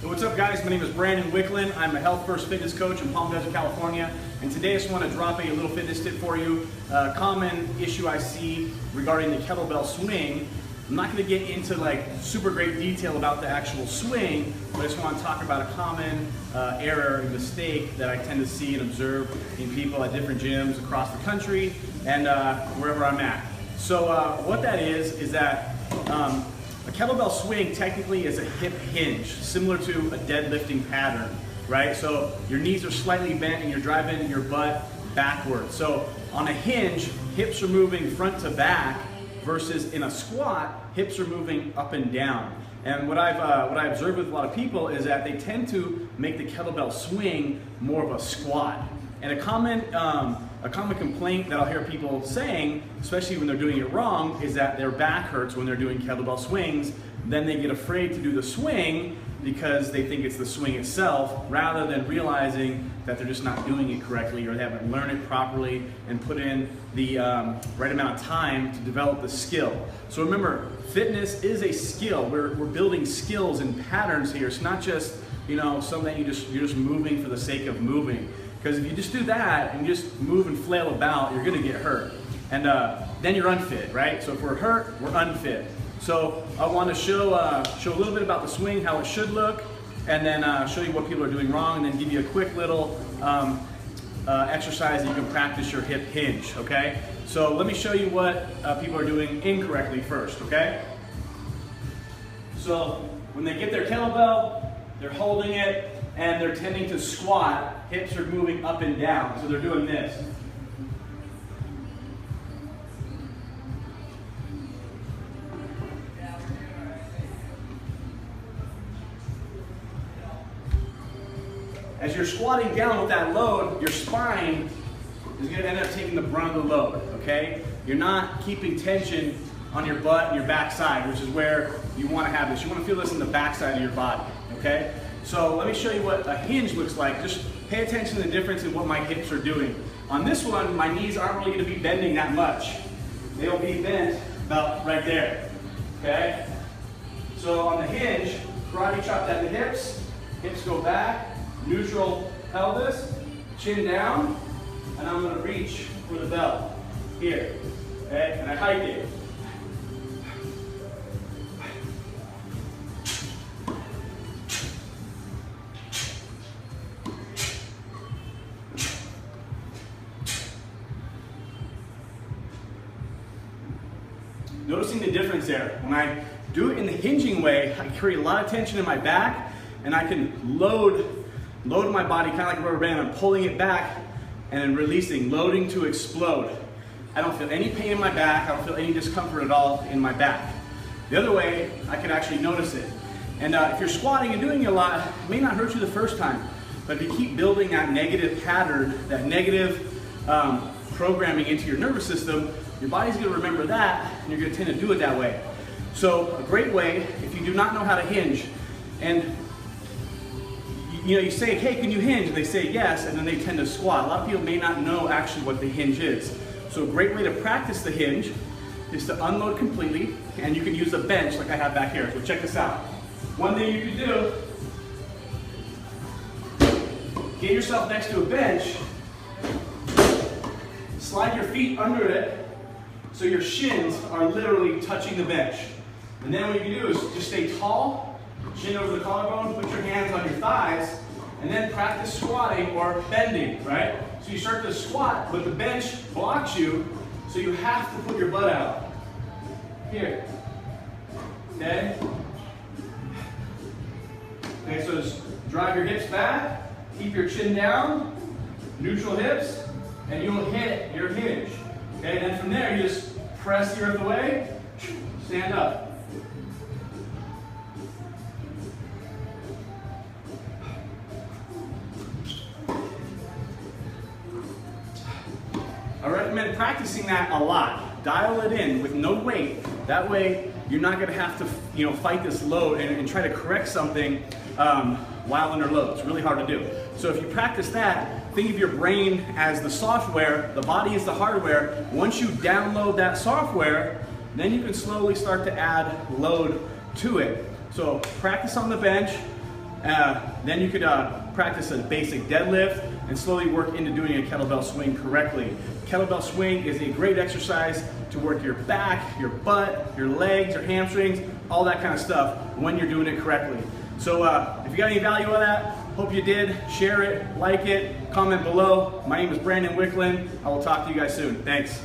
Hey, what's up guys? My name is Brandon Wicklund. I'm a health first fitness coach in Palm Desert, California. And today I just want to drop a little fitness tip for you. A common issue I see regarding the kettlebell swing. I'm not going to get into like super great detail about the actual swing, but I just want to talk about a common error and mistake that I tend to see and observe in people at different gyms across the country and wherever I'm at. So what that is that a kettlebell swing technically is a hip hinge, similar to a deadlifting pattern, right? So your knees are slightly bent and you're driving your butt backwards. So on a hinge, hips are moving front to back, versus in a squat, hips are moving up and down. And what I observed with a lot of people is that they tend to make the kettlebell swing more of a squat. And a common complaint that I'll hear people saying, especially when they're doing it wrong, is that their back hurts when they're doing kettlebell swings. Then they get afraid to do the swing because they think it's the swing itself, rather than realizing that they're just not doing it correctly, or they haven't learned it properly and put in the right amount of time to develop the skill. So remember, fitness is a skill. We're building skills and patterns here. It's not just, you know, something that you're just moving for the sake of moving. Because if you just do that and you just move and flail about, you're going to get hurt. And then you're unfit, right? So if we're hurt, we're unfit. So I want to show a little bit about the swing, how it should look, and then show you what people are doing wrong, and then give you a quick little exercise that you can practice your hip hinge, okay? So let me show you what people are doing incorrectly first, okay? So when they get their kettlebell, they're holding it, and they're tending to squat. Hips are moving up and down, so they're doing this. As you're squatting down with that load, your spine is going to end up taking the brunt of the load, okay? You're not keeping tension on your butt and your backside, which is where you want to have this. You want to feel this in the backside of your body, okay? So let me show you what a hinge looks like. Just pay attention to the difference in what my hips are doing. On this one, my knees aren't really going to be bending that much. They'll be bent about right there, okay? So on the hinge, karate chop at the hips go back, neutral pelvis, chin down, and I'm going to reach for the belt here, okay? And I hike it. Noticing the difference there. When I do it in the hinging way, I create a lot of tension in my back, and I can load my body kind of like a rubber band. I'm pulling it back and then releasing, loading to explode. I don't feel any pain in my back. I don't feel any discomfort at all in my back. The other way, I can actually notice it. And if you're squatting and doing it a lot, it may not hurt you the first time, but if you keep building that negative pattern, that negative programming into your nervous system, your body's going to remember that, and you're going to tend to do it that way. So a great way, if you do not know how to hinge, and you say, hey, can you hinge? And they say yes, and then they tend to squat. A lot of people may not know actually what the hinge is. So a great way to practice the hinge is to unload completely, and you can use a bench like I have back here. So check this out. One thing you can do, get yourself next to a bench, slide your feet under it, so your shins are literally touching the bench. And then what you can do is just stay tall, chin over the collarbone, put your hands on your thighs, and then practice squatting or bending, right? So you start to squat, but the bench blocks you, so you have to put your butt out. Here, okay? Okay, so just drive your hips back, keep your chin down, neutral hips, and you'll hit your hinge. Okay, and then from there, you just press the earth away, stand up. I recommend practicing that a lot. Dial it in with no weight. That way, you're not going to have to, fight this load and try to correct something while under load. It's really hard to do. So if you practice that, think of your brain as the software, the body is the hardware. Once you download that software, then you can slowly start to add load to it. So practice on the bench, Then you could practice a basic deadlift and slowly work into doing a kettlebell swing correctly. Kettlebell swing is a great exercise to work your back, your butt, your legs, your hamstrings, all that kind of stuff when you're doing it correctly. So if you got any value out of that, hope you did. Share it, like it, comment below. My name is Brandon Wicklin. I will talk to you guys soon. Thanks.